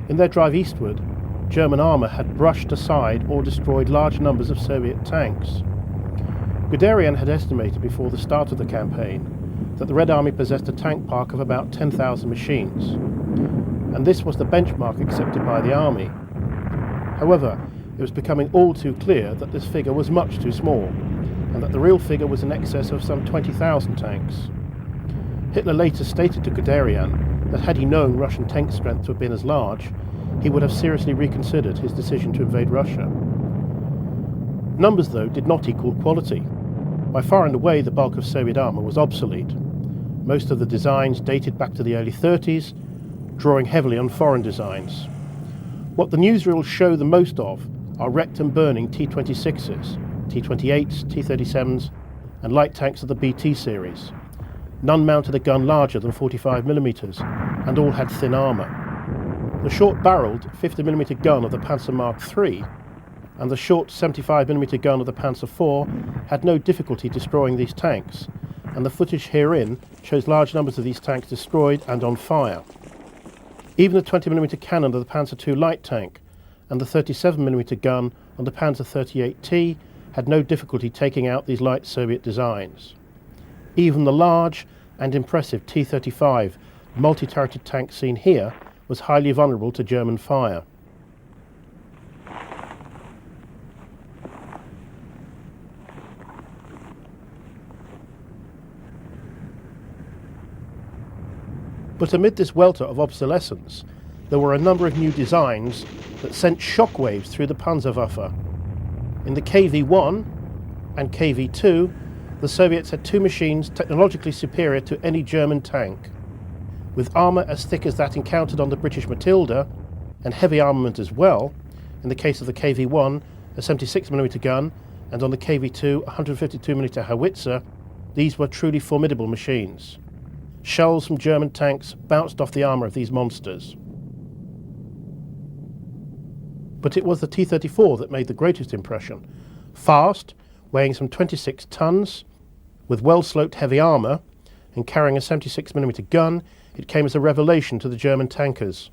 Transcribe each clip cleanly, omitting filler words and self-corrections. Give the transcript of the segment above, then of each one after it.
In their drive eastward, German armour had brushed aside or destroyed large numbers of Soviet tanks. Guderian had estimated before the start of the campaign that the Red Army possessed a tank park of about 10,000 machines, and this was the benchmark accepted by the army. However, it was becoming all too clear that this figure was much too small, and that the real figure was in excess of some 20,000 tanks. Hitler later stated to Guderian that had he known Russian tank strength to have been as large, he would have seriously reconsidered his decision to invade Russia. Numbers, though, did not equal quality. By far and away, the bulk of Soviet armour was obsolete. Most of the designs dated back to the early 30s, drawing heavily on foreign designs. What the newsreels show the most of are wrecked and burning T26s, T28s, T37s, and light tanks of the BT series. None mounted a gun larger than 45mm, and all had thin armour. The short-barrelled 50mm gun of the Panzer Mark III and the short 75mm gun of the Panzer IV had no difficulty destroying these tanks, and the footage herein shows large numbers of these tanks destroyed and on fire. Even the 20mm cannon of the Panzer II light tank and the 37mm gun on the Panzer 38T had no difficulty taking out these light Soviet designs. Even the large and impressive T35 multi-turreted tank seen here was highly vulnerable to German fire. But amid this welter of obsolescence, there were a number of new designs that sent shockwaves through the Panzerwaffe. In the KV1 and KV2, the Soviets had two machines technologically superior to any German tank. With armour as thick as that encountered on the British Matilda, and heavy armament as well, in the case of the KV1, a 76mm gun, and on the KV2, a 152mm howitzer, these were truly formidable machines. Shells from German tanks bounced off the armour of these monsters. But it was the T34 that made the greatest impression. Fast, weighing some 26 tons, with well-sloped heavy armour, and carrying a 76mm gun, it came as a revelation to the German tankers.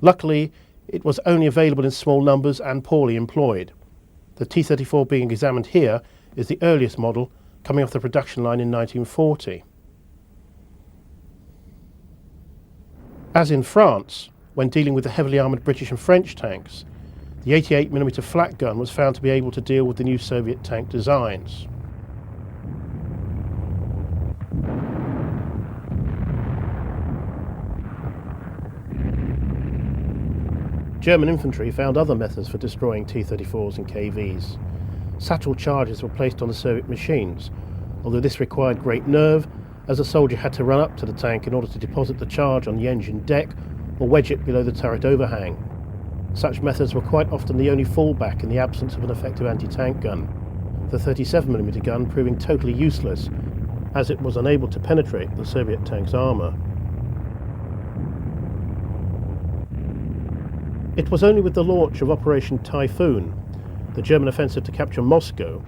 Luckily, it was only available in small numbers and poorly employed. The T34 being examined here is the earliest model, coming off the production line in 1940. As in France, when dealing with the heavily armoured British and French tanks, the 88mm flak gun was found to be able to deal with the new Soviet tank designs. German infantry found other methods for destroying T-34s and KVs. Satchel charges were placed on the Soviet machines, although this required great nerve, as a soldier had to run up to the tank in order to deposit the charge on the engine deck or wedge it below the turret overhang. Such methods were quite often the only fallback in the absence of an effective anti-tank gun, the 37mm gun proving totally useless, as it was unable to penetrate the Soviet tank's armour. It was only with the launch of Operation Typhoon, the German offensive to capture Moscow,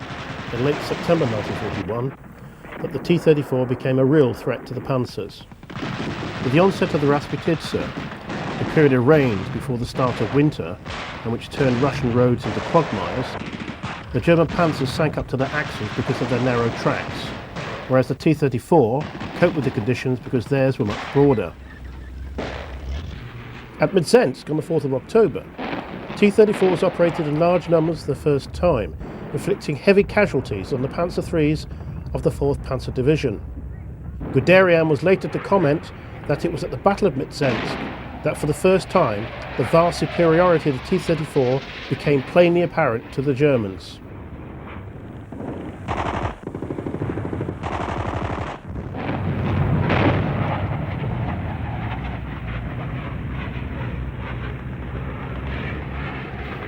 in late September 1941, that the T-34 became a real threat to the panzers. With the onset of the Rasputitsa, a period of rains before the start of winter, and which turned Russian roads into quagmires, the German panzers sank up to their axles because of their narrow tracks, whereas the T-34 coped with the conditions because theirs were much broader. At Midzensk on the 4th of October, T-34s operated in large numbers for the first time, inflicting heavy casualties on the Panzer IIIs of the 4th Panzer Division. Guderian was later to comment that it was at the Battle of Midzensk that for the first time the vast superiority of the T-34 became plainly apparent to the Germans.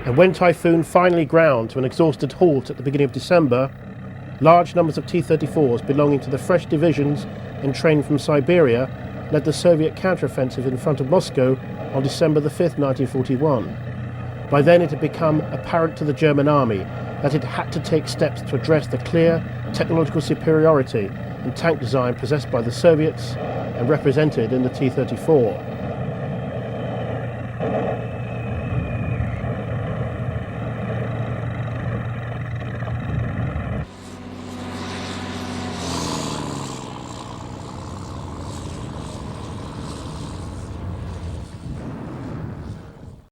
And when Typhoon finally ground to an exhausted halt at the beginning of December, large numbers of T-34s belonging to the fresh divisions entrained from Siberia led the Soviet counteroffensive in front of Moscow on December the 5th, 1941. By then it had become apparent to the German army that it had to take steps to address the clear technological superiority in tank design possessed by the Soviets and represented in the T-34.